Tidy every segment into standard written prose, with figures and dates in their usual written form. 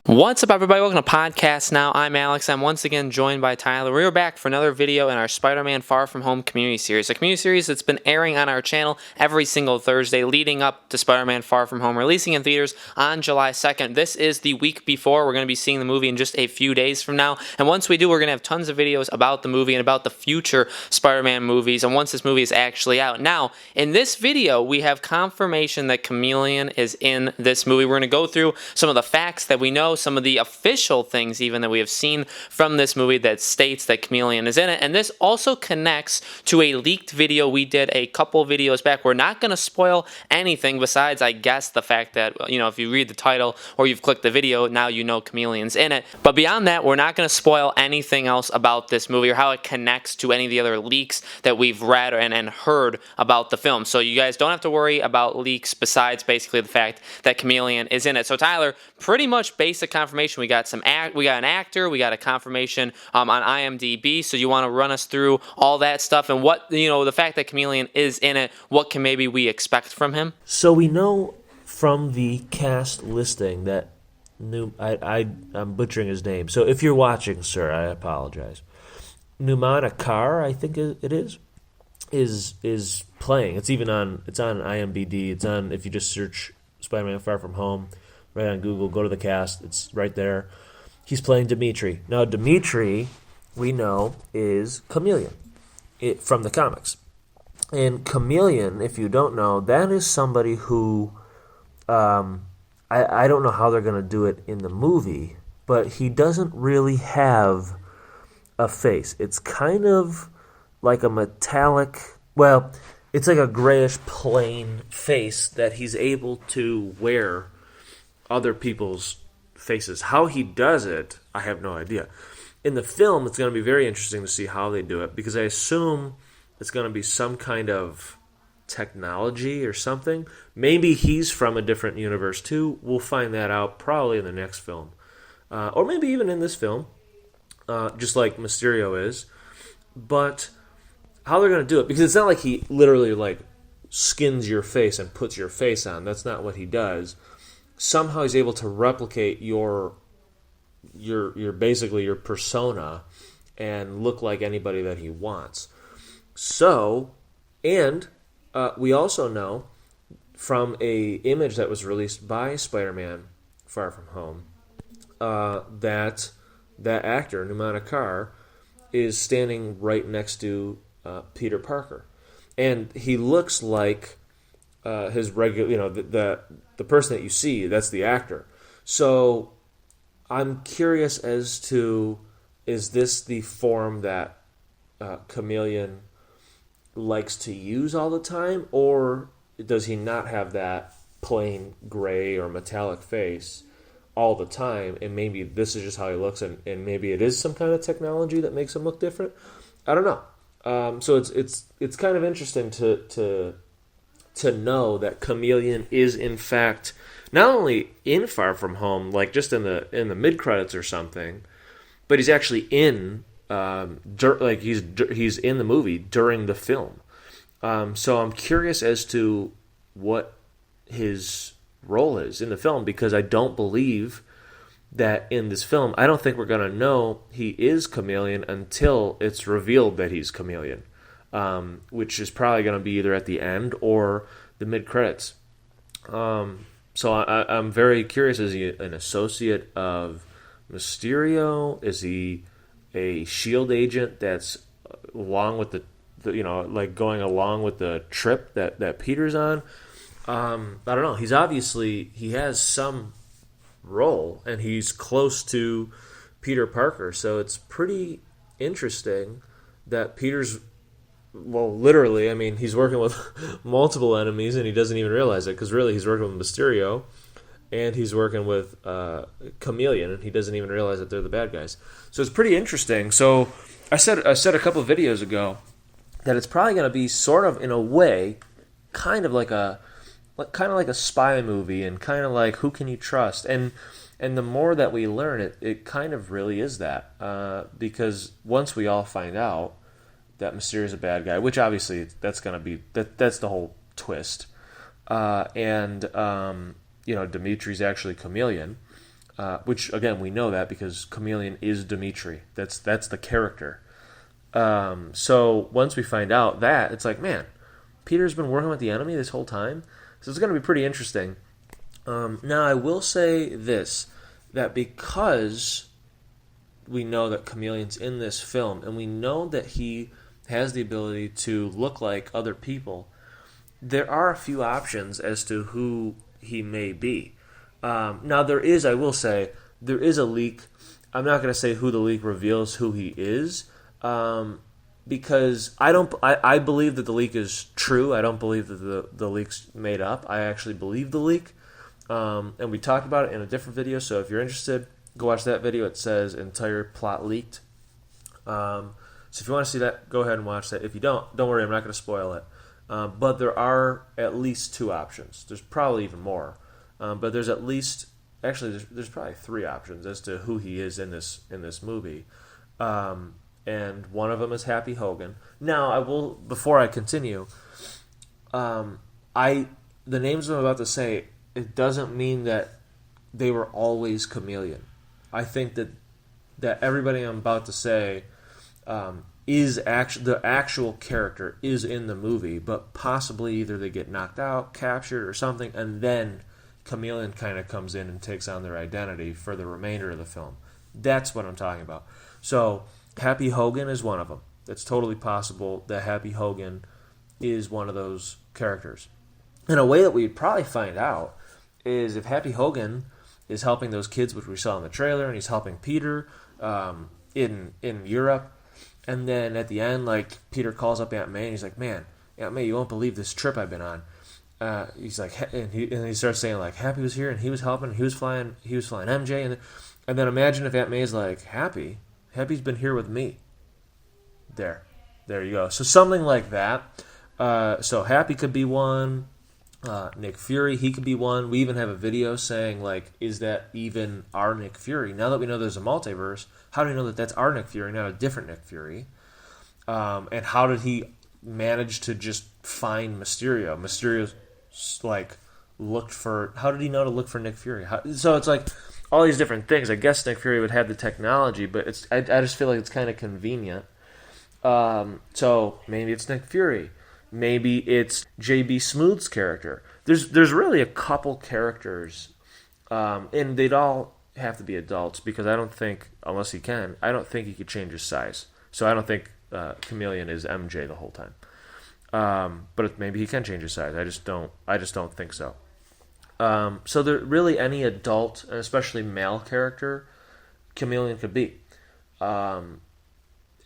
What's up, everybody? Welcome to Podcast Now. I'm Alex. I'm once again joined by Tyler. We are back for another video in our Spider-Man Far From Home community series. A community series that's been airing on our channel every single Thursday leading up to Spider-Man Far From Home, releasing in theaters on July 2nd. This is the week before. We're going to be seeing the movie in just a few days from now. And once we do, we're going to have tons of videos about the movie and about the future Spider-Man movies and once this movie is actually out. Now, in this video, we have confirmation that Chameleon is in this movie. We're going to go through some of the facts that we know, some of the official things even that we have seen from this movie that states that Chameleon is in it. And this also connects to a leaked video we did a couple videos back. We're not going to spoil anything besides, I guess, the fact that, if you read the title or you've clicked the video, now you know Chameleon's in it. But beyond that, we're not going to spoil anything else about this movie or how it connects to any of the other leaks that we've read and heard about the film. So you guys don't have to worry about leaks besides basically the fact that Chameleon is in it. So Tyler, pretty much basic confirmation. We got an actor, we got a confirmation on IMDb. So you want to run us through all that stuff and what, the fact that Chameleon is in it, what can maybe we expect from him? So we know from the cast listing that I'm butchering his name. So if you're watching, sir, I apologize. Numanakar, I think it is playing. It's on IMDb. It's on, if you just search Spider-Man Far From Home right on Google, go to the cast, it's right there. He's playing Dimitri. Now Dimitri, we know, is Chameleon from the comics. And Chameleon, if you don't know, that is somebody who I don't know how they're going to do it in the movie, but he doesn't really have a face. It's kind of like a metallic, it's like a grayish plain face that he's able to wear other people's faces. How he does it, I have no idea. In the film, it's going to be very interesting to see how they do it, because I assume it's going to be some kind of technology or something. Maybe he's from a different universe too. We'll find that out probably in the next film. Or maybe even in this film, just like Mysterio is. But how they're going to do it, because it's not like he literally skins your face and puts your face on. That's not what he does. Somehow he's able to replicate your basically your persona and look like anybody that he wants. So, and we also know from a image that was released by Spider-Man Far From Home that actor, Numanakar, is standing right next to Peter Parker. And he looks like his regular, the person that you see, that's the actor. So I'm curious as to, is this the form that Chameleon likes to use all the time, or does he not have that plain gray or metallic face all the time, and maybe this is just how he looks, and maybe it is some kind of technology that makes him look different? I don't know. So it's kind of interesting to know that Chameleon is in fact not only in Far From Home, like just in the mid credits or something, but he's actually in he's in the movie during the film. So I'm curious as to what his role is in the film, because I don't believe that in this film, I don't think we're going to know he is Chameleon until it's revealed that he's Chameleon, which is probably going to be either at the end or the mid-credits. So I'm very curious, is he an associate of Mysterio? Is he a S.H.I.E.L.D. agent that's along with the going along with the trip that Peter's on? I don't know. He has some role, and he's close to Peter Parker, so it's pretty interesting that Peter's, literally, he's working with multiple enemies, and he doesn't even realize it, because really he's working with Mysterio, and he's working with Chameleon, and he doesn't even realize that they're the bad guys. So it's pretty interesting. So I said a couple of videos ago that it's probably going to be sort of, in a way, kind of like a spy movie, and kind of like Who Can You Trust? And the more that we learn, it kind of really is that, because once we all find out that Mysterio's a bad guy, which obviously that's going to be that's the whole twist, and Dimitri's actually Chameleon. which again we know that because Chameleon is Dimitri. That's the character. So once we find out that, it's like, man, Peter's been working with the enemy this whole time. So it's going to be pretty interesting. Now I will say this, that because we know that Chameleon's in this film, and we know that he has the ability to look like other people, there are a few options as to who he may be. Now there is, I will say, there is a leak. I'm not going to say who the leak reveals who he is, because I believe that the leak is true. I don't believe that the leak's made up. I actually believe the leak, and we talked about it in a different video. So if you're interested, go watch that video. It says entire plot leaked. So if you want to see that, go ahead and watch that. If you don't worry, I'm not going to spoil it. But there are at least two options. There's probably even more, but there's at least there's probably three options as to who he is in this movie. And one of them is Happy Hogan. Now, I will, before I continue, the names I'm about to say, it doesn't mean that they were always Chameleon. I think that everybody I'm about to say is the actual character is in the movie, but possibly either they get knocked out, captured, or something, and then Chameleon kind of comes in and takes on their identity for the remainder of the film. That's what I'm talking about. So Happy Hogan is one of them. It's totally possible that Happy Hogan is one of those characters. And a way that we'd probably find out is if Happy Hogan is helping those kids, which we saw in the trailer, and he's helping Peter in Europe. And then at the end, like, Peter calls up Aunt May, and he's like, "Man, Aunt May, you won't believe this trip I've been on." He's like, and he starts saying, like, Happy was here, and he was helping, and he was flying MJ, and then imagine if Aunt May's like, Happy's been here with me. There you go. So something like that. So Happy could be one. Nick Fury, he could be one. We even have a video saying, like, is that even our Nick Fury? Now that we know there's a multiverse, how do we know that that's our Nick Fury, not a different Nick Fury? And how did he manage to just find Mysterio? Mysterio's, like, how did he know to look for Nick Fury? So it's like all these different things. I guess Nick Fury would have the technology, but I just feel like it's kind of convenient. So maybe it's Nick Fury. Maybe it's J.B. Smooth's character. There's really a couple characters, and they'd all have to be adults because I don't think, unless he can, I don't think he could change his size. So I don't think Chameleon is MJ the whole time. But maybe he can change his size. I just don't think so. So there really any adult, and especially male character, Chameleon could be.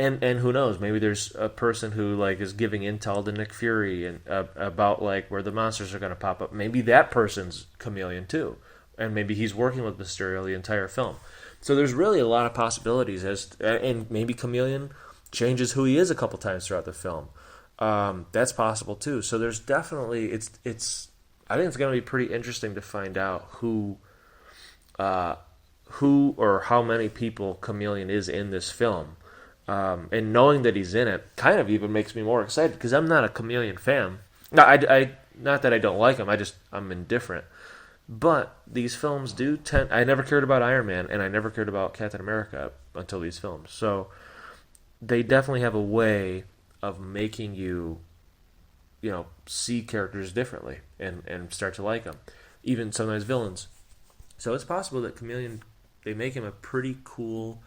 And who knows? Maybe there's a person who, like, is giving intel to Nick Fury and about, like, where the monsters are going to pop up. Maybe that person's Chameleon too, and maybe he's working with Mysterio the entire film. So there's really a lot of possibilities and maybe Chameleon changes who he is a couple times throughout the film. That's possible too. So there's definitely it's. I think it's going to be pretty interesting to find out who or how many people Chameleon is in this film. And knowing that he's in it kind of even makes me more excited because I'm not a Chameleon fan. No, I not that I don't like him. I'm indifferent. But these films do tend. I never cared about Iron Man, and I never cared about Captain America until these films. So they definitely have a way of making you, see characters differently and start to like them, even sometimes villains. So it's possible that Chameleon, they make him a pretty cool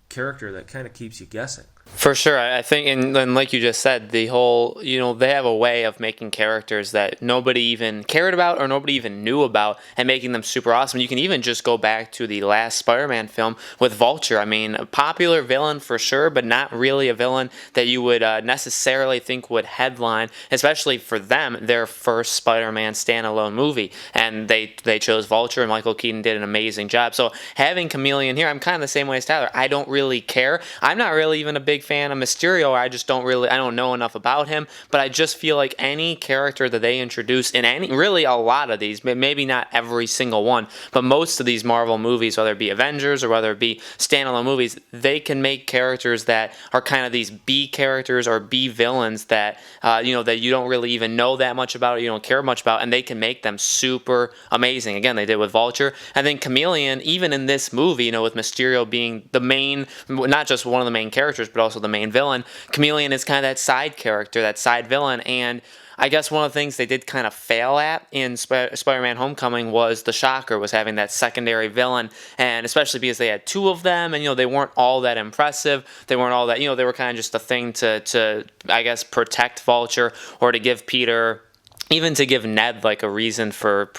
character that kind of keeps you guessing. For sure. I think, and like you just said, the whole, they have a way of making characters that nobody even cared about or nobody even knew about and making them super awesome. You can even just go back to the last Spider-Man film with Vulture. I mean, a popular villain for sure, but not really a villain that you would necessarily think would headline, especially for them, their first Spider-Man standalone movie. And they chose Vulture, and Michael Keaton did an amazing job. So having Chameleon here, I'm kind of the same way as Tyler. I don't really care. I'm not really even a big big fan of Mysterio. I don't know enough about him, but I just feel like any character that they introduce in really a lot of these, maybe not every single one, but most of these Marvel movies, whether it be Avengers or whether it be standalone movies, they can make characters that are kind of these B characters or B villains that that you don't really even know that much about, or you don't care much about, and they can make them super amazing. Again, they did with Vulture. I think Chameleon, even in this movie, with Mysterio being the main, not just one of the main characters, but also the main villain, Chameleon is kind of that side character, that side villain, and I guess one of the things they did kind of fail at in Spider-Man Homecoming was the Shocker, was having that secondary villain, and especially because they had two of them, and they weren't all that impressive. They weren't all that, they were kind of just a thing to I guess protect Vulture, or to give Peter, even to give Ned like a reason for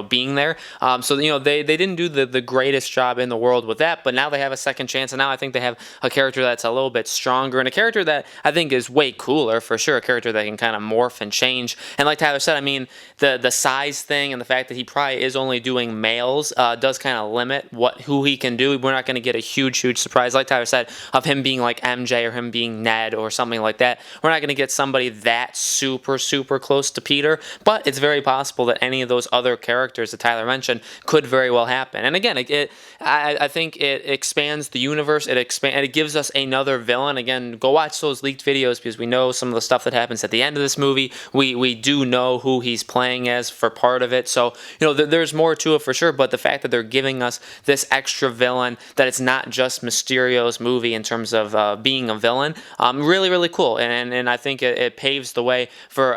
being there. So they didn't do the greatest job in the world with that, but now they have a second chance, and now I think they have a character that's a little bit stronger, and a character that I think is way cooler for sure, a character that can kind of morph and change. And like Tyler said, I mean, the size thing and the fact that he probably is only doing males does kind of limit who he can do. We're not going to get a huge surprise, like Tyler said, of him being like MJ or him being Ned or something like that. We're not going to get somebody that super close to Peter. But it's very possible that any of those other characters that Tyler mentioned could very well happen. And again, I think it expands the universe. It gives us another villain. Again, go watch those leaked videos, because we know some of the stuff that happens at the end of this movie. We do know who he's playing as for part of it. So there's more to it for sure. But the fact that they're giving us this extra villain, that it's not just Mysterio's movie in terms of being a villain, really cool. And I think it paves the way for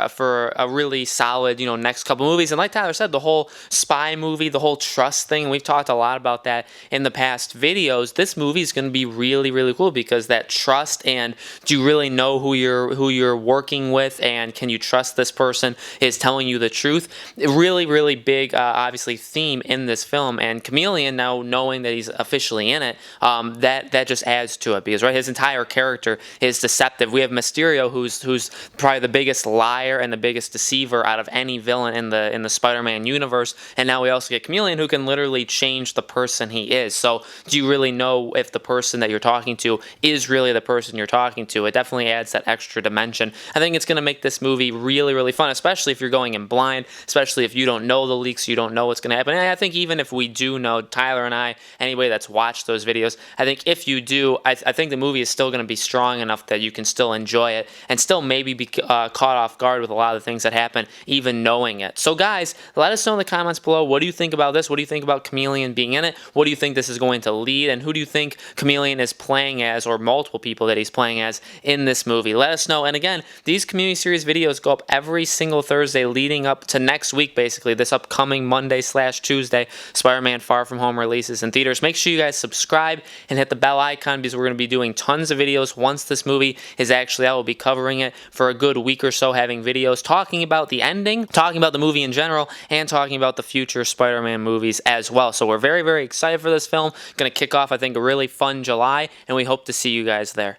a really solid next couple movies. And like Tyler said, the whole spy movie, the whole trust thing, we've talked a lot about that in the past videos. This movie is going to be really cool, because that trust, and do you really know who you're working with, and can you trust this person is telling you the truth? Really big obviously theme in this film. And Chameleon, now knowing that he's officially in it, that just adds to it, because his entire character is deceptive. We have Mysterio, who's probably the biggest liar and the biggest deceiver out of any villain in the Spider-Man universe, and now we also get Chameleon, who can literally change the person he is. So do you really know if the person that you're talking to is really the person you're talking to? It definitely adds that extra dimension. I think it's going to make this movie really fun, especially if you're going in blind, especially if you don't know the leaks, you don't know what's going to happen. And I think even if we do know, Tyler and I, anybody that's watched those videos, I think if you do, I think the movie is still going to be strong enough that you can still enjoy it and still maybe be caught off guard with a lot of the things that happen, even knowing it. So guys, let us know in the comments below, what do you think about this? What do you think about Chameleon being in it? What do you think this is going to lead? And who do you think Chameleon is playing as, or multiple people that he's playing as in this movie? Let us know. And again, these community series videos go up every single Thursday leading up to next week, basically this upcoming Monday/Tuesday. Spider-Man Far From Home releases in theaters. Make sure you guys subscribe and hit the bell icon, because we're going to be doing tons of videos once this movie is actually out. We'll be covering it for a good week or so, having videos talking about the ending, talking about the movie in general, and talking about the future Spider-Man movies as well. So we're very excited for this film. Going to kick off, I think, a really fun July, and we hope to see you guys there.